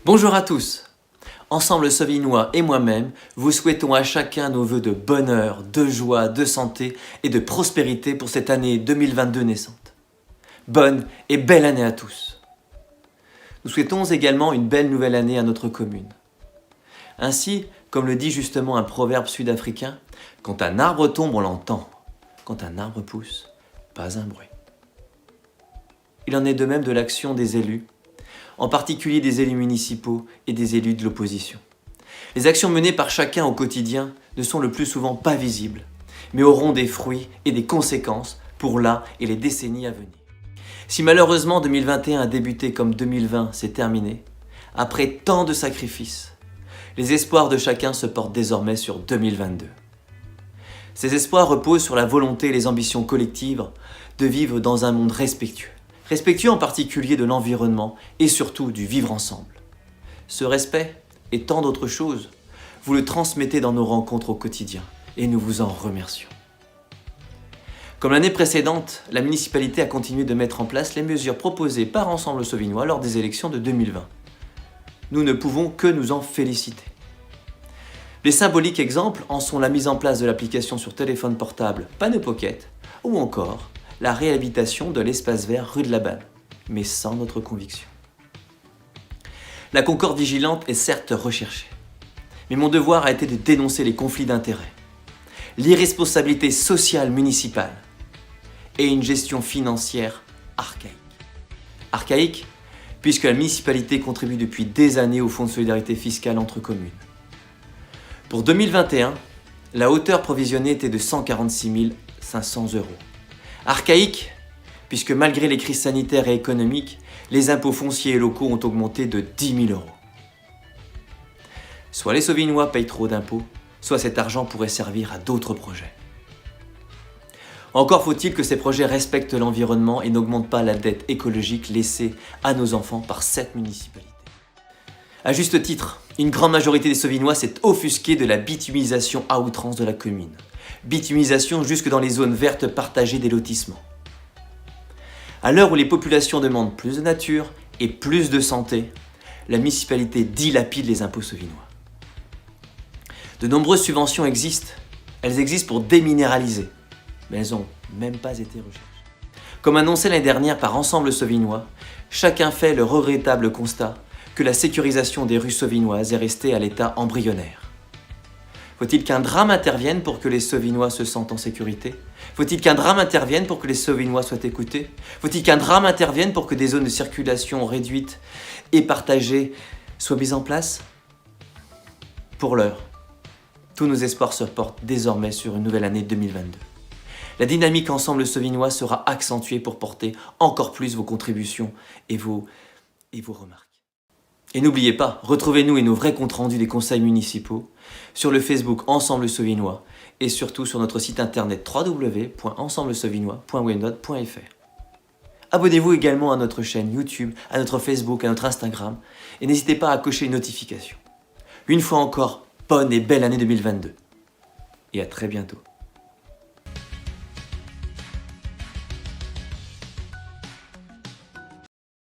Bonjour à tous. Ensemble Sauvignois et moi-même, vous souhaitons à chacun nos vœux de bonheur, de joie, de santé et de prospérité pour cette année 2022 naissante. Bonne et belle année à tous. Nous souhaitons également une belle nouvelle année à notre commune. Ainsi, comme le dit justement un proverbe sud-africain, quand un arbre tombe, on l'entend. Quand un arbre pousse, pas un bruit. Il en est de même de l'action des élus, en particulier des élus municipaux et des élus de l'opposition. Les actions menées par chacun au quotidien ne sont le plus souvent pas visibles, mais auront des fruits et des conséquences pour là et les décennies à venir. Si malheureusement 2021 a débuté comme 2020 s'est terminé, après tant de sacrifices, les espoirs de chacun se portent désormais sur 2022. Ces espoirs reposent sur la volonté et les ambitions collectives de vivre dans un monde respectueux. Respectueux en particulier de l'environnement et surtout du vivre ensemble. Ce respect et tant d'autres choses, vous le transmettez dans nos rencontres au quotidien et nous vous en remercions. Comme l'année précédente, la municipalité a continué de mettre en place les mesures proposées par Ensemble Sauvignois lors des élections de 2020. Nous ne pouvons que nous en féliciter. Les symboliques exemples en sont la mise en place de l'application sur téléphone portable Panneau Pocket ou encore la réhabilitation de l'espace vert rue de la Banne, mais sans notre conviction. La concorde vigilante est certes recherchée, mais mon devoir a été de dénoncer les conflits d'intérêts, l'irresponsabilité sociale municipale et une gestion financière archaïque. Archaïque, puisque la municipalité contribue depuis des années au Fonds de solidarité fiscale entre communes. Pour 2021, la hauteur provisionnée était de 146 500 €. Archaïque, puisque malgré les crises sanitaires et économiques, les impôts fonciers et locaux ont augmenté de 10 000 €. Soit les Sauvignois payent trop d'impôts, soit cet argent pourrait servir à d'autres projets. Encore faut-il que ces projets respectent l'environnement et n'augmentent pas la dette écologique laissée à nos enfants par cette municipalité. À juste titre, une grande majorité des Sauvignois s'est offusquée de la bitumisation à outrance de la commune. Bitumisation jusque dans les zones vertes partagées des lotissements. À l'heure où les populations demandent plus de nature et plus de santé, la municipalité dilapide les impôts sauvignois. De nombreuses subventions existent. Elles existent pour déminéraliser, mais elles n'ont même pas été recherchées. Comme annoncé l'année dernière par Ensemble Sauvignois, chacun fait le regrettable constat que la sécurisation des rues sauvignoises est restée à l'état embryonnaire. Faut-il qu'un drame intervienne pour que les Sauvignois se sentent en sécurité? Faut-il qu'un drame intervienne pour que les Sauvignois soient écoutés? Faut-il qu'un drame intervienne pour que des zones de circulation réduites et partagées soient mises en place? Pour l'heure, tous nos espoirs se portent désormais sur une nouvelle année 2022. La dynamique Ensemble Sauvignois sera accentuée pour porter encore plus vos contributions et vos remarques. Et n'oubliez pas, retrouvez-nous et nos vrais comptes rendus des conseils municipaux sur le Facebook Ensemble Sauvignois et surtout sur notre site internet www.ensemblesauvignois.webnode.fr. Abonnez-vous également à notre chaîne YouTube, à notre Facebook, à notre Instagram et n'hésitez pas à cocher les notifications. Une fois encore, bonne et belle année 2022 et à très bientôt.